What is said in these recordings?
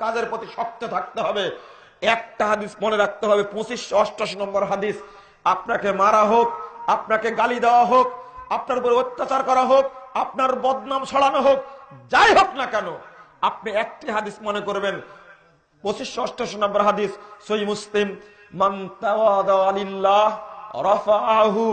কাজের প্রতি শক্ত থাকতে হবে। একটা হাদিস মনে রাখতে হবে, 2588 নম্বর হাদিস, আপনাকে মারা হোক, আপনাকে গালি দেওয়া হোক, আপনার উপর অত্যাচার করা হোক, আপনার বদনাম ছড়ানো হোক, যাই হোক না কেন, আপনি একটি হাদিস মনে করবেন, 2588 নম্বর হাদিস, সহিহ মুসলিম, মান তাওয়াদা লিল্লাহ রাফাআহু।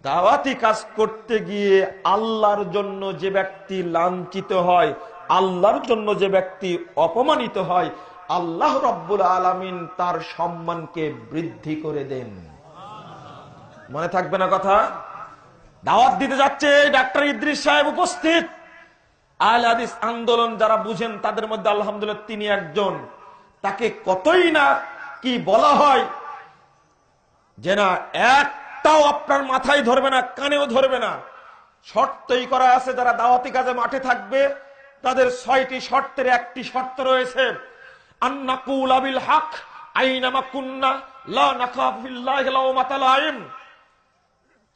দাওয়াতি কাজ করতে গিয়ে আল্লাহর জন্য যে ব্যক্তি লাঞ্ছিত হয়, আল্লাহর জন্য যে ব্যক্তি অপমানিত হয়, আল্লাহ রাব্বুল আলামিন তার সম্মানকে বৃদ্ধি করে দেন। মনে থাকবে না কথা? দাওয়াত দিতে যাচ্ছে ডাক্তার ইদ্রিস সাহেব উপস্থিত। আহলে হাদিস আন্দোলন যারা বুঝেন তাদের মধ্যে আলহামদুলিল্লাহ তিনি একজন। তাকে কতই না কি বলা হয় যে না একটাও আপনার মাথায় ধরবে না, কানেও ধরবে না। শর্তই করা আছে, যারা দাওয়াতি কাজে মাঠে থাকবে তাদের 6টি শর্তের একটি শর্ত রয়েছে, আন্নাকুলা বিল হক আইনামা কুন্না লা নাখাফু ফিল্লাহি লাওমাতা লাইম।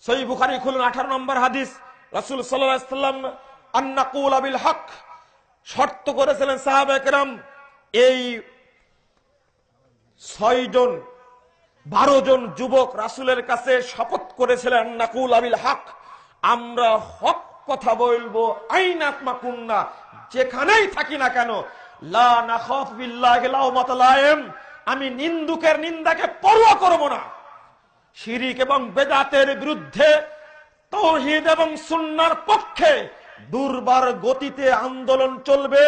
সহিহ বুখারী খুলুন 18 নম্বর হাদিস, রাসূল সাল্লাল্লাহু আলাইহি ওয়াসাল্লাম আন্নাকুলা বিল হক শর্ত করেছিলেন সাহাবায়ে কেরাম। এই 12 জন যুবক রাসূলের কাছে শপথ করেছিলেন, আন্নাকুলা বিল হক, আমরা হক কথা বলবো, আইনামা কুন্না, যেখানেই থাকি না কেন, লা নাখাফু ফিল্লাহি লাওমাতা লাইম, আমি নিন্দুকের নিন্দাকে পরোয়া করব না। শিরিক এবং বেদাতের বিরুদ্ধে, তাওহীদ এবং সুন্নাহর পক্ষে দুর্বার গতিতে আন্দোলন চলবে,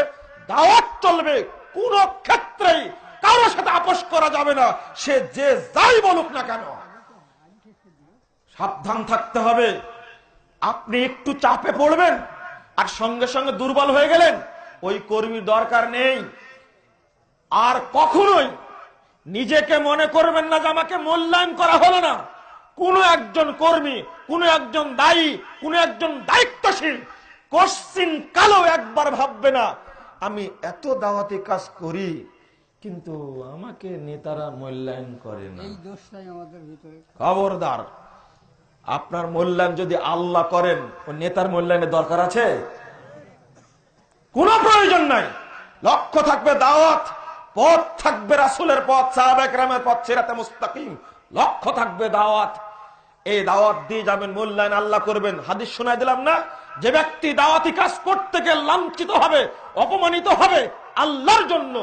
দাওয়াত চলবে। কোন ক্ষেত্রেই কারো সাথে আপোষ করা যাবে না, সে যে যাই বলুক না কেন। সাবধান থাকতে হবে। আপনি একটু চাপে পড়বেন আর সঙ্গে সঙ্গে দুর্বল হয়ে গেলেন, ওই কর্মীর দরকার নেই। আর কখনোই নিজেকে মনে করবেন না যে আমাকে মূল্যায়ন করা হলো না। কোন একজন কর্মী, কোন একজন দায়ী, কোন একজন দায়িত্বশীল কোশ্চিন কালো একবার ভাববে না আমি এত দাওয়াতি কাজ করি কিন্তু আমাকে নেতারা মূল্যায়ন করে না। এই দোষটাই আমাদের ভিতরে। খবরদার, আপনার মূল্যায়ন যদি আল্লাহ করেন, ও নেতার মূল্যায়নের দরকার আছে? কোনো প্রয়োজন নাই। লক্ষ্য থাকবে দাওয়াত, পথ থাকবে রাসূলের পথ, সাহাবায়ে কেরামের পথ, সিরাতে মুস্তাকিম। লক্ষ্য থাকবে দাওয়াত, এই দাওয়াত দিয়ে যাবেন, মূল্যায়ন আল্লাহ করবেন। হাদিস শোনাই দিলাম না, যে ব্যক্তি দাওয়াতি কাজ করতে গিয়ে লাঞ্ছিত হবে, অপমানিত হবে, আল্লাহর জন্য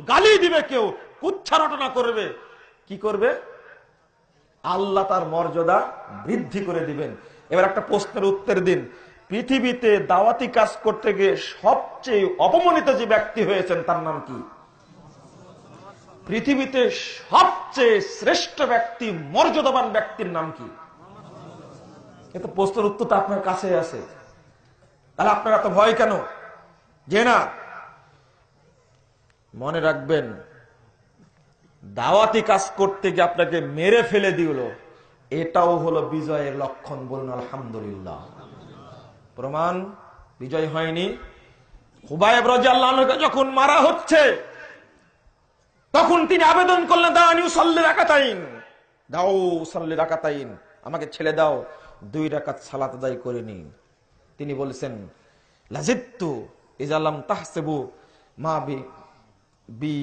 গালি দিবে, কেউ কুচ্ছা রটনা করবে, কি করবে? আল্লাহ তার মর্যাদা বৃদ্ধি করে দিবেন। এবার একটা প্রশ্নের উত্তর দিন, পৃথিবীতে দাওয়াতি কাজ করতে গিয়ে সবচেয়ে অপমানিত যে ব্যক্তি হয়েছেন তার নাম কি? পৃথিবীতে সবচেয়ে শ্রেষ্ঠ ব্যক্তি, মর্যাদাবান ব্যক্তির নাম কি? কিন্তু প্রশ্নের উত্তরটা আপনার কাছে আছে, তাহলে আপনার এত ভয় কেন? যে না, মনে রাখবেন দাওয়াতি কাজ করতে গিয়ে আপনাকে মেরে ফেলে দিল, এটাও হলো বিজয়ের লক্ষণ। বলুন আলহামদুলিল্লাহ। প্রমাণ বিজয় হয়নি। খুবাইব রাদিয়াল্লাহু আনহুকে যখন মারা হচ্ছে তখন তিনি আবেদন করলেন, দাও সাল্লি রাকাতাইন, দাও সাল্লি রাকাতাইন, আমাকে ছেড়ে দাও, 2 রাকাত সালাত আদায় করে নি। তিনি বলেছেন, লাজিত্তু ইযা লাম তাহসিবু মা বি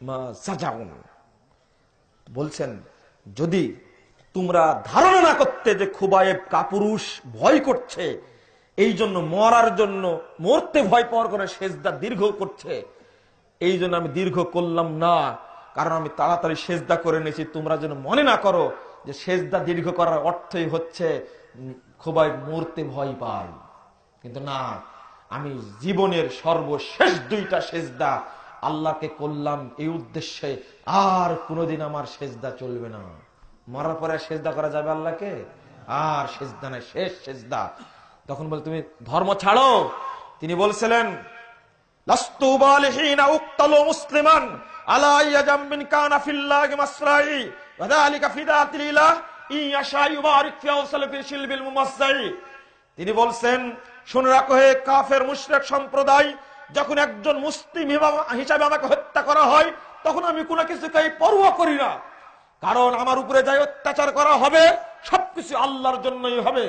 মা সাজাউন, বলছেন যদি তোমরা ধারণা না করতে যে খুবাইব কাপুরুষ, ভয় করছে, এই জন্য মরার জন্য, মরতে ভয় পাওয়ার করে সেজদা দীর্ঘ করছে, এই জন্য আমি দীর্ঘ করলাম না, কারণ আমি তাড়াতাড়ি সেজদা করে নিয়েছি, তোমরা যেন মনে না করো যে সেজদা দীর্ঘ করার অর্থই হচ্ছে খুবাইব মরতে ভয় পায়। কিন্তু না, আমি জীবনের সর্বশেষ 2টা সেজদা আল্লাহকে করলাম এই উদ্দেশ্যে, আর কোনোদিন আমার সেজদা চলবে না। মরার পরে সেজদা করা যাবে আল্লাহকে? আর সেজদা নাই, শেষ সেজদা। তখন বলে তুমি ধর্ম ছাড়ো। তিনি বলছিলেন, লাস্তু বালিহিনা উক্তালু মুসলিমান আলা ইয়াজাম্বিন কানা ফিল্লাহি মাসরাই ওয়া যালিকা ফিদাতিল্লাহ ইয়াশা ইউবারিক ফি আওসালি শিলবিল মুমাসসাই। তিনি বলছেন, শুনে রাখো হে কাফের মুশরিক সম্প্রদায়, যখন একজন মুসলিম হিসাবে আমাকে হত্যা করা হয় তখন আমি কোনো কিছুকেই পরোয়া করি না, কারণ আমার উপরে যাই অত্যাচার করা হবে সবকিছু আল্লাহর জন্যই হবে।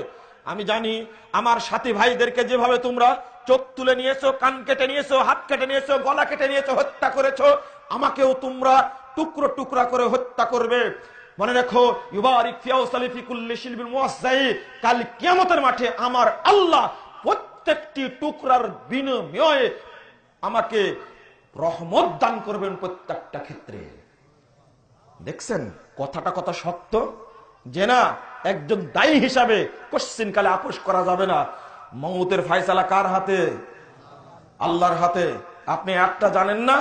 আমি জানি আমার সাথী ভাইদেরকে যেভাবে তোমরা চোখ তুলে নিয়েছো, কান কেটে নিয়েছো, হাত কেটে নিয়েছো, গলা কেটে নিয়েছো, হত্যা করেছো, আমাকেও তোমরা টুকরো টুকরা করে হত্যা করবে। মনে রাখো, ইউবারিক ফি আওসালি ফি কুল্লি শিলবিন মুয়াসসাই, কাল কিয়ামতের মাঠে আমার আল্লাহ প্রত্যেকটি টুকরার বিনিময়ে আমাকে রহমত দান করবেন প্রত্যেকটা ক্ষেত্রে। দেখছেন কথাটা কত শক্ত, যে না একজন দায়ী হিসাবে কোশ্চিন কালে আপোষ করা যাবে না। মউতের ফয়সালা কার হাতে? আল্লাহর হাতে। আপনি একটা জানেন না,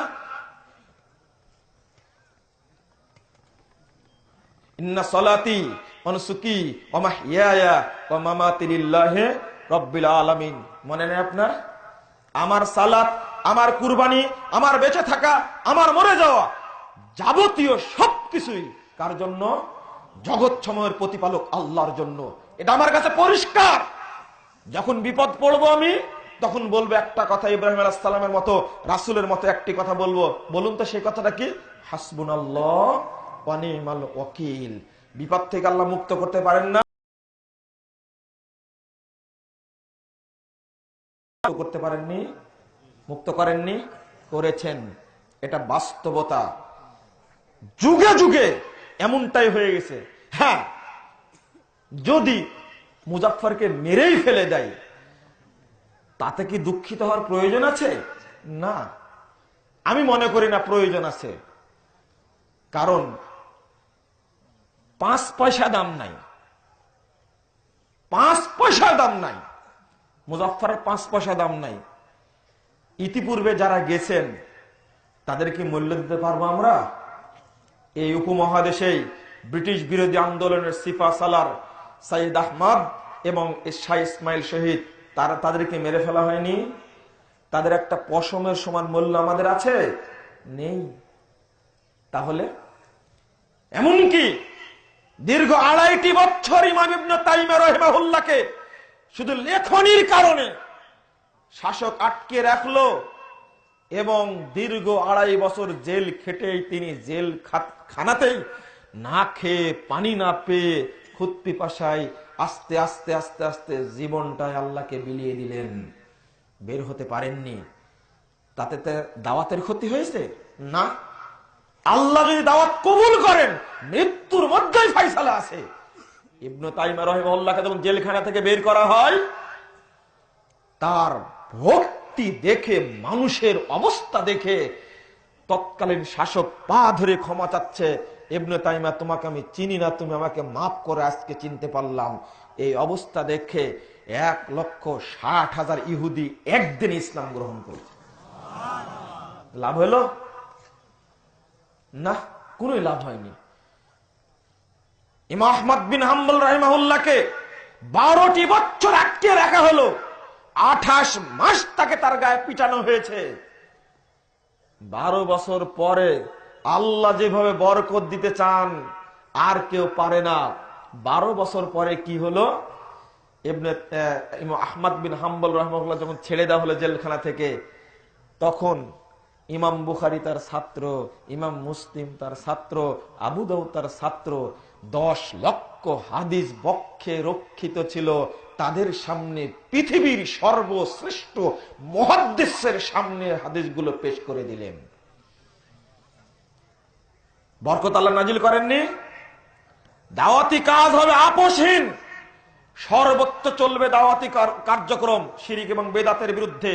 ইন্না সলাতি ওয়া নুসুকি ওয়া মাহইয়ায়া ওয়া মামাতি লিল্লাহি রাব্বিল আলামিন। মনে নেই আপনার? আমার সালাত, আমার কুরবানি, আমার বেঁচে থাকা, আমার মরে যাওয়া, যাবতীয় সবকিছুই কার জন্য? জগৎ সময়ের প্রতিপালক আল্লাহর জন্য। এটা আমার কাছে পরিষ্কার। যখন বিপদ পড়বো আমি, তখন বলবো একটা কথা, ইব্রাহিম আলাইহিস সালামের মতো, রাসূলের মতো একটি কথা বলবো। বলুন তো সেই কথাটা কি? হাসবুনাল্লাহ ওয়া নি'মাল ওয়াকিল। বিপদ থেকে আল্লাহ মুক্ত করতে পারেন না? করতে পারেননি? মুক্ত করেননি? করেছেন। এটা বাস্তবতা। যুগে যুগে এমনটাই হয়ে গেছে। হ্যাঁ, যদি মুজাফফরকে মেরেই ফেলে দেয়, তাতে কি দুঃখিত হওয়ার প্রয়োজন আছে? না, আমি মনে করি না প্রয়োজন আছে। কারণ 5 পয়সা দাম নাই, 5 পয়সা দাম নাই মুজাফফরের, 5 পয়সা দাম নাই। ইতিপূর্বে যারা গেছেন তাদেরকে মূল্য দিতে পারবো আমরা? এই উপমহাদেশেই ব্রিটিশ বিরোধী আন্দোলনের সিপা সালার সাইদ আহমদ এবং শাহ ইসমাইল শহীদ, তাদেরকে মেরে ফেলা হয়নি? তাদের একটা পশমের সমান মূল্য আমাদের আছে? নেই। তাহলে এমনকি দীর্ঘ 2.5 বছর ইমাম ইবনে তাইমিয়া রাহিমাহুল্লাহকে শুধু লেখনির কারণে শাসক আটকে রাখলো, এবং দীর্ঘ 2.5 বছর জেল খেটেই তিনি জেল খানাতেই না খেয়ে, পানি না পেয়ে, খুদ পিপাসায় আস্তে আস্তে আস্তে আস্তে জীবনটাই আল্লাহকে বিলিয়ে দিলেন। বের হতে পারেননি। তাতে দাওয়াতের ক্ষতি হয়েছে? না। আল্লাহ যদি দাওয়াত কবুল করেন, মৃত্যুর মধ্যেই ফয়সালা আছে। ইবনে তাইমিয়া রাহিমাহুল্লাহকে যখন জেলখানা থেকে বের করা হয়, তার ভক্তি দেখে, মানুষের অবস্থা দেখে তৎকালীন শাসক পা ধরে ক্ষমা চাচ্ছে, ইবনে তাইমিয়া তোমাকে আমি চিনি না, তুমি আমাকে মাফ করে আজকে চিনতে পারলাম। এই অবস্থা দেখে 1,60,000 ইহুদি একদিন ইসলাম গ্রহণ করেছে। লাভ হলো? না, কোন লাভ হয়নি। ইমাম আহমদ বিন হাম্বল রাহিমাহুল্লাহকে 12টি বছর আটকে রাখা হলো। 28 মাস তাকে তার গায়ে পিটানো হয়েছে। 12 বছর পরে আল্লাহ যেভাবে বরকত দিতে চান আর কেউ পারে না। 12 বছর পরে কি হলো? ইমাম আহমদ বিন হাম্বল রাহিমাহুল্লাহ যখন ছেড়ে দেওয়া হলো জেলখানা থেকে, তখন ইমাম বুখারী তার ছাত্র, ইমাম মুসলিম তার ছাত্র, আবু দাউদ তার ছাত্র, 10 লক্ষ হাদিস বক্ষে রক্ষিত ছিল। তাদের সামনে পৃথিবীর সর্বশ্রেষ্ঠ মুহাদ্দিসের সামনে হাদিসগুলো পেশ করে দিলেন। বরকত আল্লাহ নাজিল করেননি? দাওয়াতি কাজ হবে আপোষহীন, সর্বত্র চলবে দাওয়াতি কার্যক্রম, শিরিক এবং বেদাতের বিরুদ্ধে।